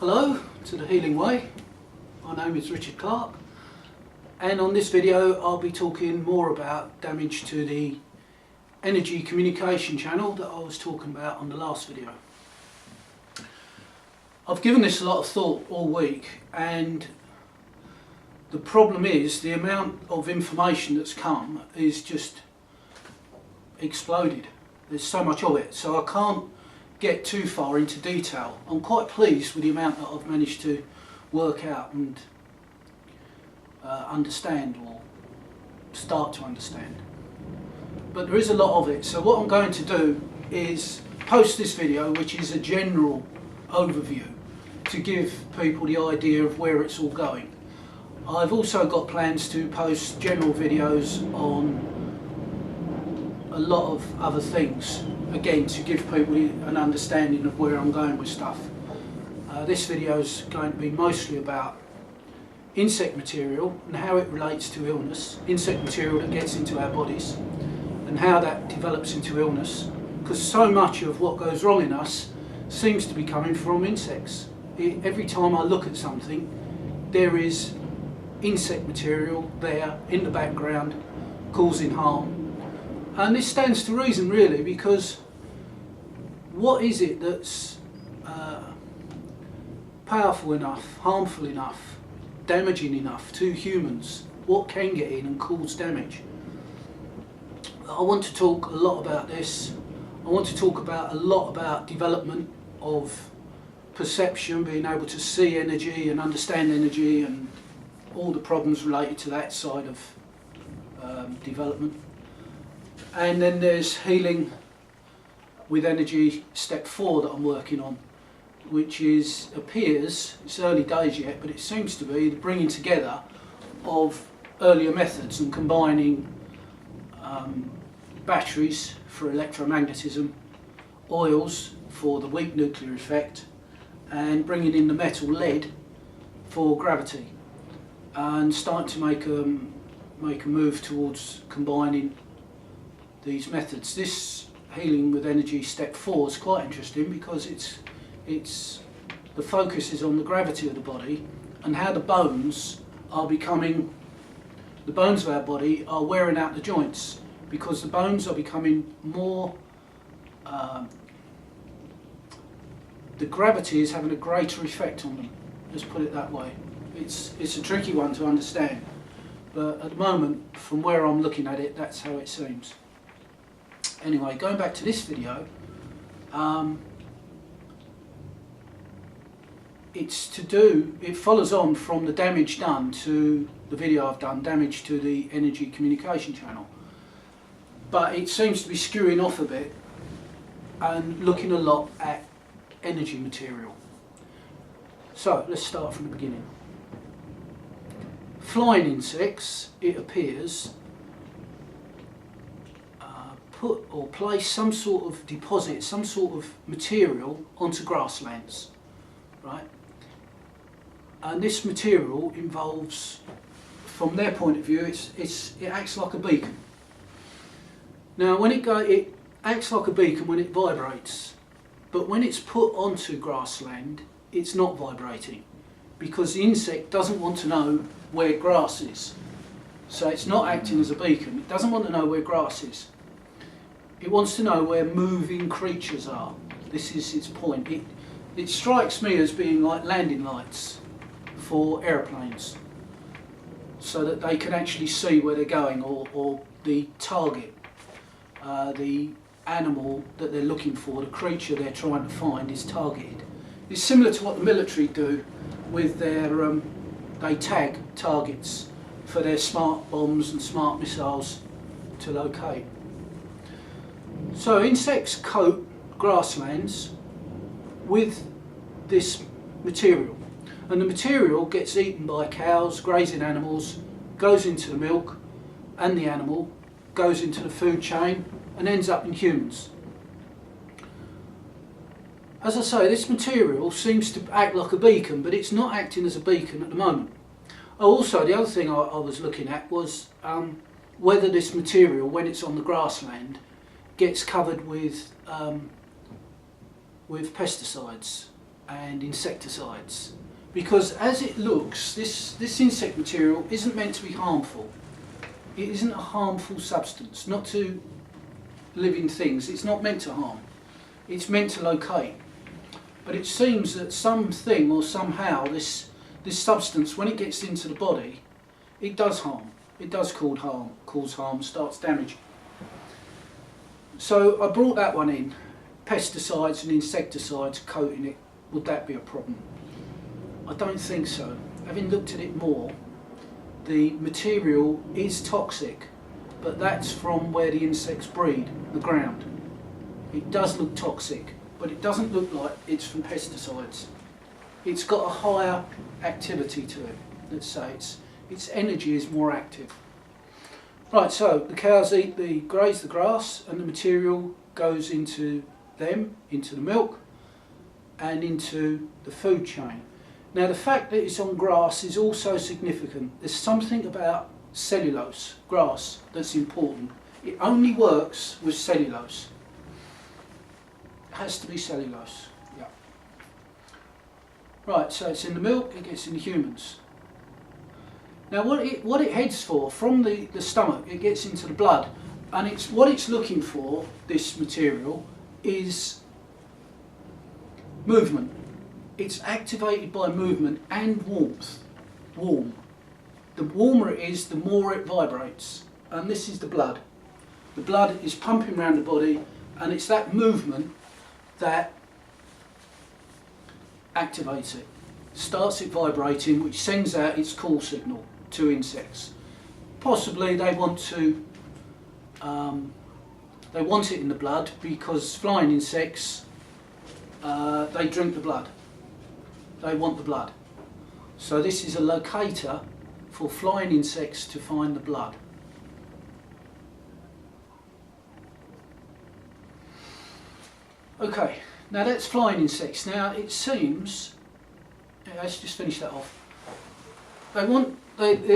Hello to the Healing Way. My name is Richard Clark, and on this video I'll be talking more about damage to the energy communication channel that I was talking about on the last video. I've given this a lot of thought all week, and the problem is the amount of information that's come is just exploded. There's so much of it, so I can't get too far into detail. I'm quite pleased with the amount that I've managed to work out and understand, or start to understand. But there is a lot of it, so what I'm going to do is post this video, which is a general overview to give people the idea of where it's all going. I've also got plans to post general videos on a lot of other things, again to give people an understanding of where I'm going with stuff. This video is going to be mostly about insect material and how it relates to illness, insect material that gets into our bodies and how that develops into illness, because so much of what goes wrong in us seems to be coming from insects. Every time I look at something, there is insect material there in the background causing harm. And this stands to reason really, because what is it that's powerful enough, harmful enough, damaging enough to humans? What can get in and cause damage? I want to talk a lot about this. I want to talk a lot about development of perception, being able to see energy and understand energy and all the problems related to that side of development. And then there's healing with energy step 4 that I'm working on, which appears, it's early days yet, but it seems to be the bringing together of earlier methods and combining batteries for electromagnetism, oils for the weak nuclear effect, and bringing in the metal lead for gravity, and starting to make a move towards combining these methods. This healing with energy step 4 is quite interesting because the focus is on the gravity of the body and how the bones of our body are wearing out the joints, because the bones are becoming more, the gravity is having a greater effect on them, let's put it that way. It's a tricky one to understand, but at the moment, from where I'm looking at it, that's how it seems. Anyway, going back to this video, it follows on from the damage done to the video I've done, damage to the energy communication channel. But it seems to be skewing off a bit and looking a lot at energy material. So let's start from the beginning. Flying insects, it appears, put or place some sort of deposit, some sort of material onto grasslands, right? And this material involves, from their point of view, it acts like a beacon. Now, when it acts like a beacon when it vibrates, but when it's put onto grassland, it's not vibrating, because the insect doesn't want to know where grass is. So it's not acting as a beacon. It doesn't want to know where grass is. It wants to know where moving creatures are. This is its point. It strikes me as being like landing lights for airplanes, so that they can actually see where they're going, or the target, the animal that they're looking for, the creature they're trying to find is targeted. It's similar to what the military do with their, they tag targets for their smart bombs and smart missiles to locate. So insects coat grasslands with this material, and the material gets eaten by cows, grazing animals, goes into the milk, and the animal goes into the food chain and ends up in humans. As I say, this material seems to act like a beacon, but it's not acting as a beacon at the moment. Also, the other thing I was looking at was whether this material, when it's on the grassland, gets covered with pesticides and insecticides. Because as it looks, this insect material isn't meant to be harmful. It isn't a harmful substance, not to living things. It's not meant to harm. It's meant to locate. But it seems that something or somehow this substance, when it gets into the body, it does harm. It does cause harm, starts damaging. So I brought that one in. Pesticides and insecticides coating it, would that be a problem? I don't think so. Having looked at it more, the material is toxic, but that's from where the insects breed, the ground. It does look toxic, but it doesn't look like it's from pesticides. It's got a higher activity to it, let's say. Its energy is more active. Right, so the cows graze the grass, and the material goes into them, into the milk, and into the food chain. Now the fact that it's on grass is also significant. There's something about cellulose, grass, that's important. It only works with cellulose. It has to be cellulose, yeah. Right, so it's in the milk, it gets in the humans. Now what it heads for, from the stomach, it gets into the blood, and what it's looking for, this material, is movement. It's activated by movement and warmth. Warm. The warmer it is, the more it vibrates. And this is the blood. The blood is pumping around the body, and it's that movement that activates it. Starts it vibrating, which sends out its call signal to insects. Possibly they want to they want it in the blood because flying insects, they drink the blood. They want the blood. So this is a locator for flying insects to find the blood. Okay, now that's flying insects. Now it seems, let's just finish that off. They're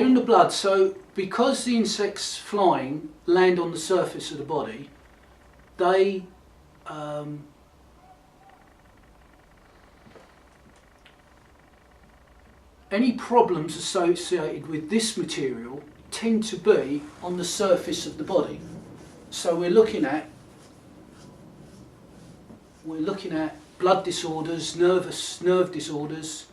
in the blood, so because the insects flying land on the surface of the body, they any problems associated with this material tend to be on the surface of the body. So we're looking at blood disorders, nerve disorders,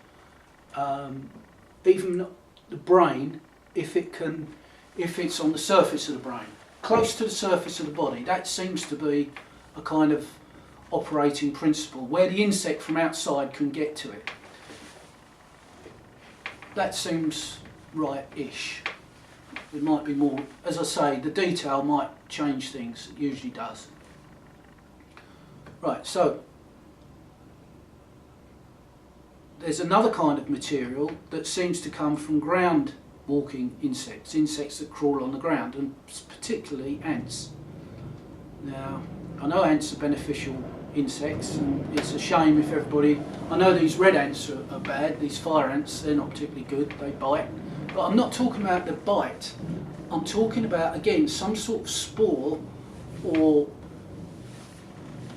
even the brain, if it's on the surface of the brain, close to the surface of the body. That seems to be a kind of operating principle where the insect from outside can get to it. That seems right-ish. It might be more, as I say, the detail might change things, it usually does. Right, so there's another kind of material that seems to come from ground walking insects, insects that crawl on the ground, and particularly ants. Now, I know ants are beneficial insects, and it's a shame if everybody... I know these red ants are bad, these fire ants, they're not particularly good, they bite. But I'm not talking about the bite, I'm talking about, again, some sort of spore or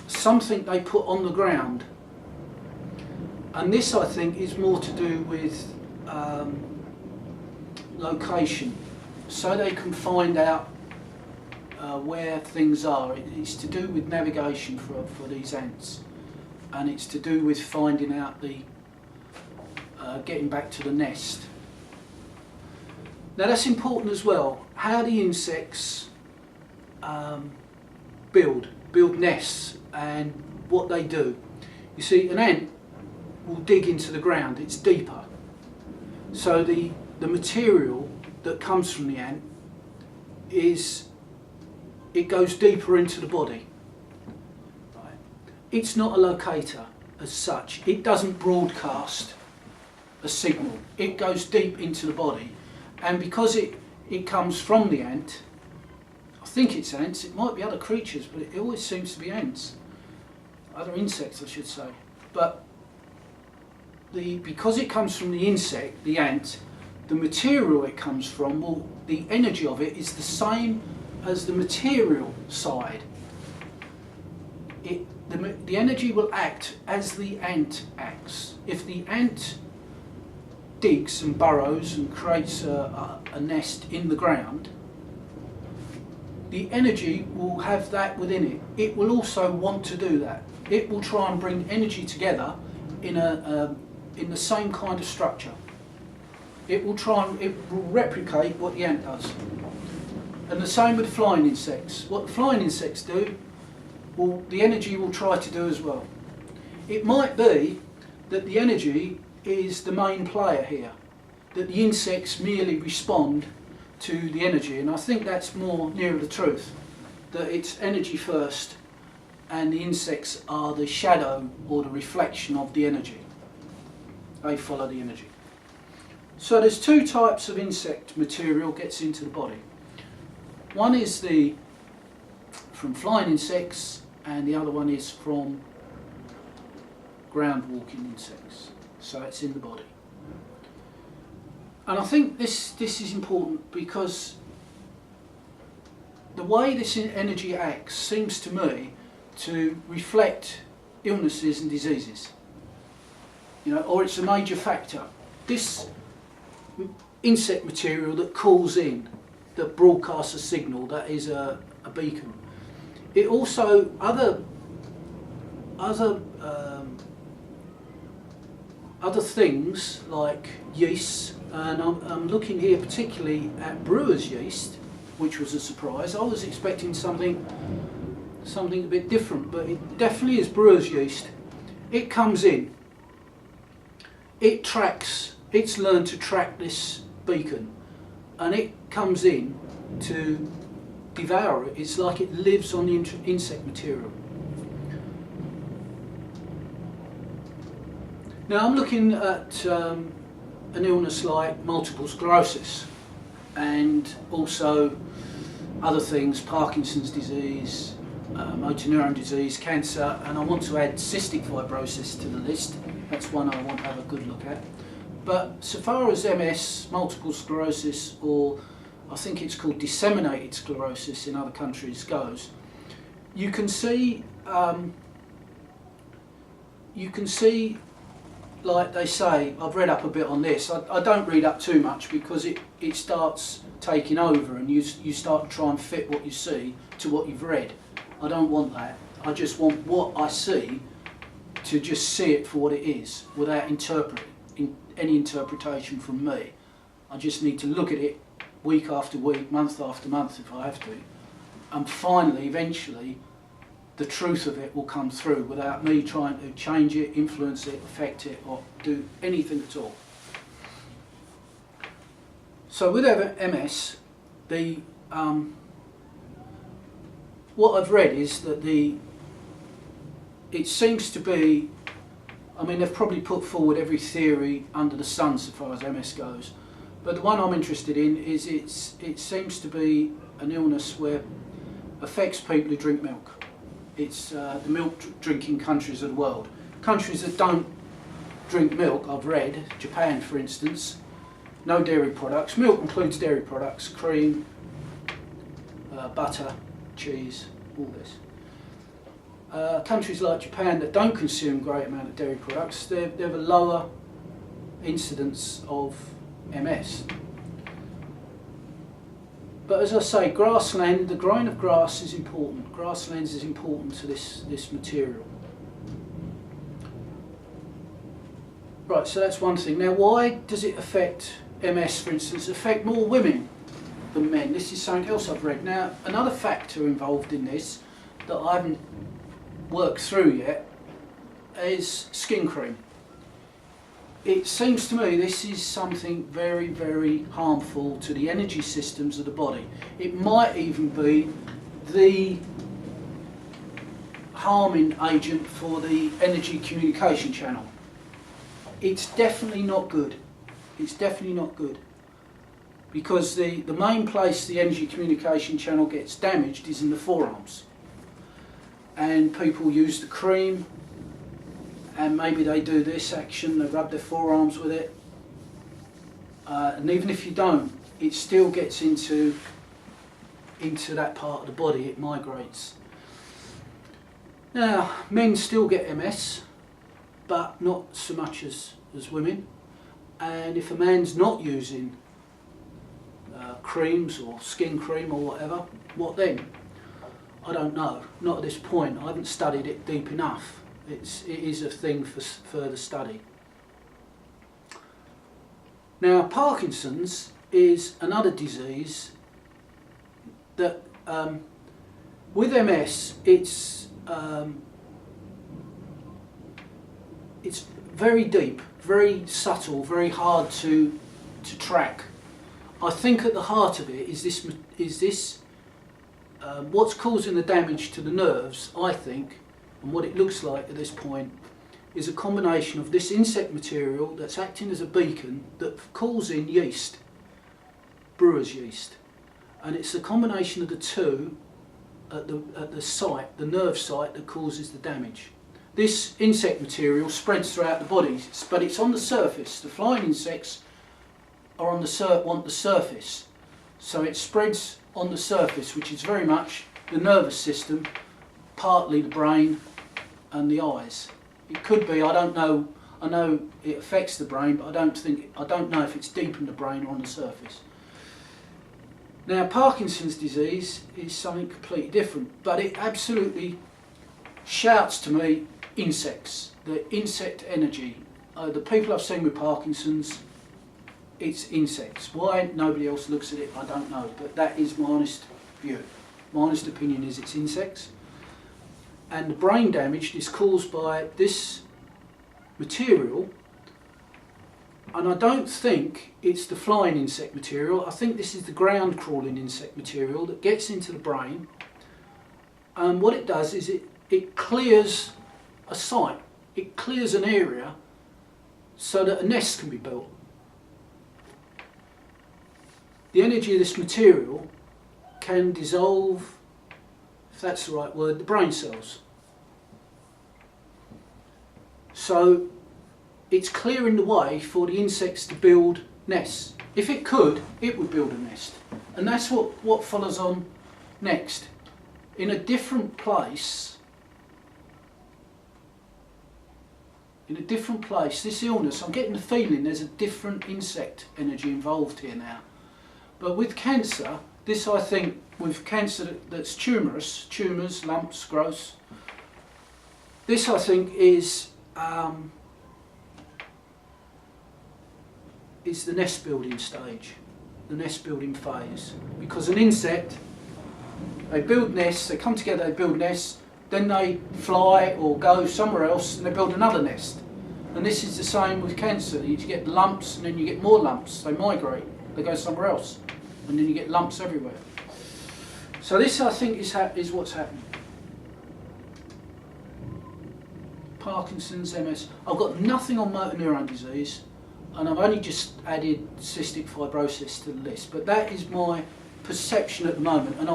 something they put on the ground. And this, I think, is more to do with location, so they can find out where things are. It's to do with navigation for these ants, and it's to do with finding out getting back to the nest. Now that's important as well, how the insects build nests and what they do. You see, an ant will dig into the ground, it's deeper. So the material that comes from the ant it goes deeper into the body. Right. It's not a locator as such. It doesn't broadcast a signal. It goes deep into the body. And because it comes from the ant, I think it's ants, it might be other creatures, but it always seems to be ants. Other insects, I should say. But because it comes from the insect, the ant, the material it comes from, the energy of it is the same as the material side. the energy will act as the ant acts. If the ant digs and burrows and creates a nest in the ground, the energy will have that within it. It will also want to do that. It will try and bring energy together in the same kind of structure. It will replicate what the ant does. And the same with flying insects. What the flying insects do, the energy will try to do as well. It might be that the energy is the main player here, that the insects merely respond to the energy, and I think that's more nearer the truth, that it's energy first and the insects are the shadow or the reflection of the energy. They follow the energy. So there's two types of insect material gets into the body. One is from flying insects, and the other one is from ground walking insects. So it's in the body. And I think this is important because the way this energy acts seems to me to reflect illnesses and diseases. Or it's a major factor. This insect material that calls in, that broadcasts a signal, that is a beacon. It also, other things like yeast, and I'm looking here particularly at brewer's yeast, which was a surprise. I was expecting something a bit different, but it definitely is brewer's yeast. It comes in, it tracks, it's learned to track this beacon, and it comes in to devour it. It's like it lives on the insect material. Now I'm looking at an illness like multiple sclerosis and also other things, Parkinson's disease, motor neuron disease, cancer, and I want to add cystic fibrosis to the list. That's one I want to have a good look at. But so far as MS, multiple sclerosis, or I think it's called disseminated sclerosis in other countries goes, you can see, like they say, I've read up a bit on this. I don't read up too much because it starts taking over and you start to try and fit what you see to what you've read. I don't want that. I just want what I see to just see it for what it is without any interpretation from me. I just need to look at it week after week, month after month if I have to, and finally, eventually, the truth of it will come through without me trying to change it, influence it, affect it, or do anything at all. So with MS, what I've read is that it seems to be, I mean, they've probably put forward every theory under the sun so far as MS goes, but the one I'm interested in is it seems to be an illness where affects people who drink milk. It's the milk drinking countries of the world. Countries that don't drink milk, I've read, Japan for instance, no dairy products. Milk includes dairy products, cream, butter, cheese, all this. Countries like Japan that don't consume a great amount of dairy products, they have a lower incidence of MS. But as I say, grassland, the growing of grass is important. Grasslands is important to this material. Right, so that's one thing. Now, why does it affect MS, for instance, affect more women than men? This is something else I've read. Now, another factor involved in this that I haven't worked through yet is skin cream. It seems to me this is something very, very harmful to the energy systems of the body. It might even be the harming agent for the energy communication channel. It's definitely not good. It's definitely not good. Because the main place the energy communication channel gets damaged is in the forearms. And people use the cream, and maybe they do this action, they rub their forearms with it, and even if you don't, it still gets into that part of the body, it migrates. Now, men still get MS, but not so much as women. And if a man's not using creams or skin cream or whatever, what then? I don't know, not at this point. I haven't studied it deep enough. It is a thing for further study. Now, Parkinson's is another disease that, with MS, it's very deep, very subtle, very hard to track. I think at the heart of it is this what's causing the damage to the nerves, I think, and what it looks like at this point, is a combination of this insect material that's acting as a beacon that calls in yeast, brewer's yeast. And it's a combination of the two at the site, the nerve site, that causes the damage. This insect material spreads throughout the body, but it's on the surface. The flying insects are on want the surface. So it spreads on the surface, which is very much the nervous system, partly the brain and the eyes. It could be, I don't know, I know it affects the brain, but I don't know if it's deep in the brain or on the surface. Now, Parkinson's disease is something completely different, but it absolutely shouts to me insects, the insect energy. The people I've seen with Parkinson's, it's insects. Why nobody else looks at it, I don't know, but that is my honest view. My honest opinion is it's insects. And the brain damage is caused by this material, and I don't think it's the flying insect material. I think this is the ground crawling insect material that gets into the brain, and what it does is it clears a site, it clears an area so that a nest can be built. The energy of this material can dissolve, if that's the right word, the brain cells. So it's clearing the way for the insects to build nests. If it could, it would build a nest. And that's what follows on next. In a different place, this illness, I'm getting the feeling there's a different insect energy involved here now. But with cancer, this I think, with cancer that's tumours, lumps, growths, this I think is the nest building stage, the nest building phase. Because an insect, they build nests, they come together, they build nests, then they fly or go somewhere else and they build another nest. And this is the same with cancer. You get lumps and then you get more lumps, they migrate, they go somewhere else, and then you get lumps everywhere. So this I think is what's happening. Parkinson's, MS. I've got nothing on motor neuron disease, and I've only just added cystic fibrosis to the list, but that is my perception at the moment, and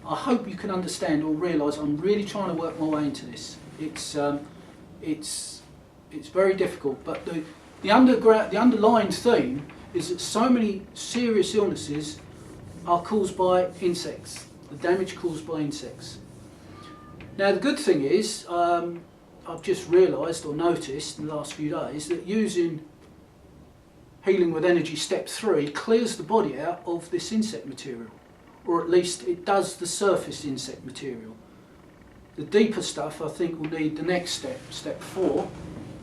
I hope you can understand or realise I'm really trying to work my way into this. It's very difficult, but the underlying theme is that so many serious illnesses are caused by insects, the damage caused by insects. Now the good thing is, I've just realised or noticed in the last few days that using Healing with Energy Step 3 clears the body out of this insect material, or at least it does the surface insect material. The deeper stuff I think will need the next step, Step 4,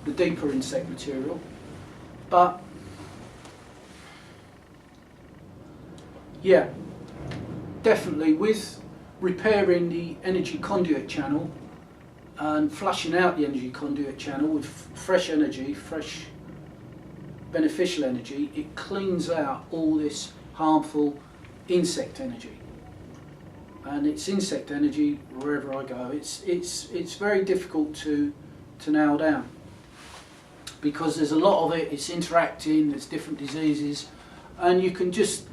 the deeper insect material. But yeah, definitely with repairing the energy conduit channel and flushing out the energy conduit channel with fresh energy, fresh beneficial energy, it cleans out all this harmful insect energy. And it's insect energy wherever I go. It's very difficult to nail down, because there's a lot of it, it's interacting, there's different diseases, and you can just,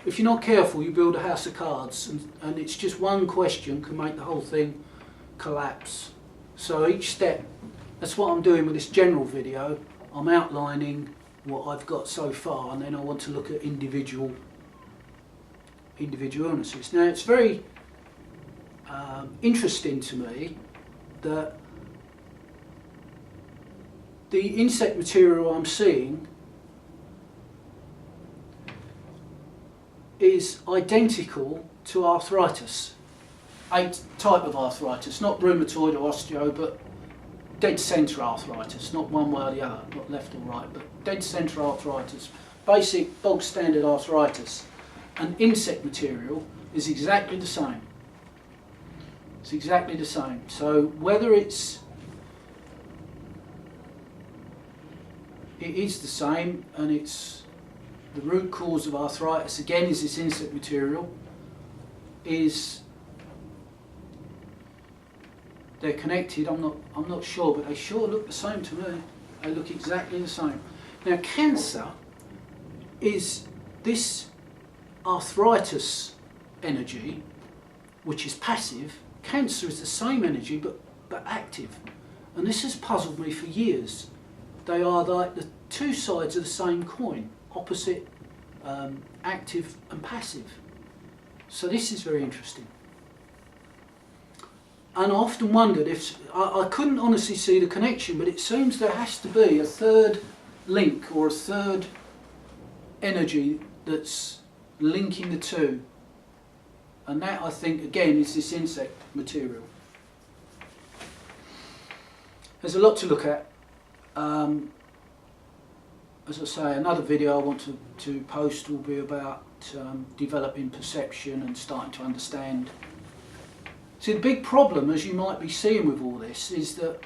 if you're not careful, you build a house of cards, and it's just one question can make the whole thing collapse. So each step, that's what I'm doing with this general video. I'm outlining what I've got so far, and then I want to look at individual illnesses. Now it's very interesting to me that the insect material I'm seeing is identical to arthritis, a type of arthritis, not rheumatoid or osteo, but dead centre arthritis, not one way or the other, not left or right, but dead centre arthritis, basic bog standard arthritis. And insect material is exactly the same. It's exactly the same. So whether it is the same, and it's the root cause of arthritis again is this insect material, is they're connected. I'm not sure, but they sure look the same to me. They look exactly the same. Now cancer is this arthritis energy, which is passive. Cancer is the same energy but active, and this has puzzled me for years. They are like the two sides of the same coin, opposite, active and passive. So this is very interesting. And I often wondered if, I couldn't honestly see the connection, but it seems there has to be a third link or a third energy that's linking the two. And that, I think, again, is this insect material. There's a lot to look at. As I say, another video I want to post will be about developing perception and starting to understand. See, the big problem, as you might be seeing with all this, is that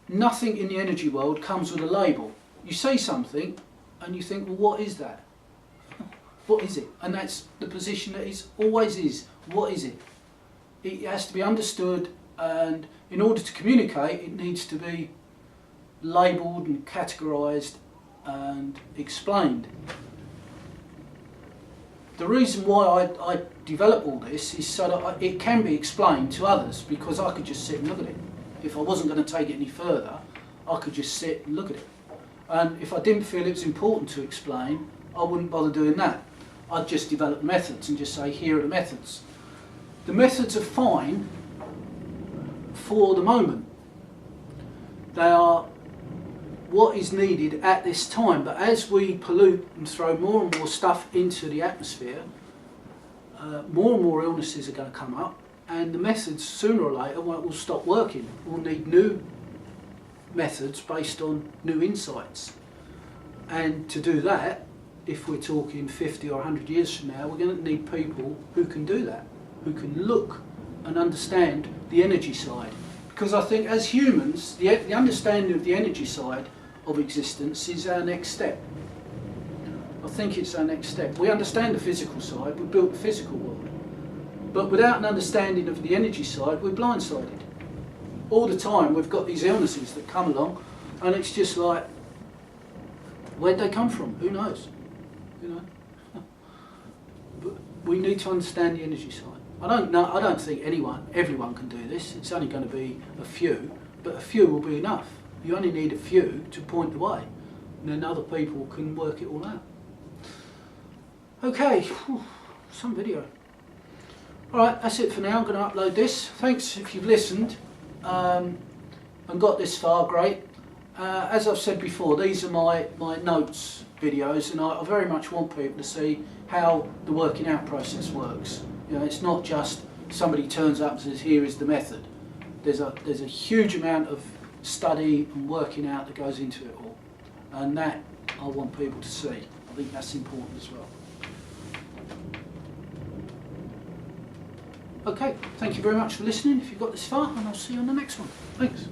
nothing in the energy world comes with a label. You say something and you think, well, what is that? What is it? And that's the position that it always is. What is it? It has to be understood, and in order to communicate, it needs to be labelled and categorised and explained. The reason why I develop all this is so that it can be explained to others, because I could just sit and look at it. If I wasn't going to take it any further, I could just sit and look at it. And if I didn't feel it was important to explain, I wouldn't bother doing that. I'd just develop methods and just say, here are the methods. The methods are fine for the moment. They are what is needed at this time, but as we pollute and throw more and more stuff into the atmosphere, more and more illnesses are going to come up, and the methods sooner or later will stop working. We'll need new methods based on new insights, and to do that, if we're talking 50 or 100 years from now, we're going to need people who can do that, who can look and understand the energy side. Because I think as humans, the understanding of the energy side of existence is our next step. I think it's our next step. We understand the physical side, we built the physical world. But without an understanding of the energy side, we're blindsided. All the time we've got these illnesses that come along, and it's just like, where'd they come from? Who knows? You know? But we need to understand the energy side. I don't think everyone can do this. It's only going to be a few, but a few will be enough. You only need a few to point the way, and then other people can work it all out. Okay, some video. Alright, that's it for now. I'm going to upload this. Thanks if you've listened and got this far, great. As I've said before, these are my notes videos, and I very much want people to see how the working out process works. You know, it's not just somebody turns up and says, here is the method. There's a huge amount of study and working out that goes into it all, and that I want people to see. I think that's important as well. Okay, thank you very much for listening if you got this far, and I'll see you on the next one. Thanks.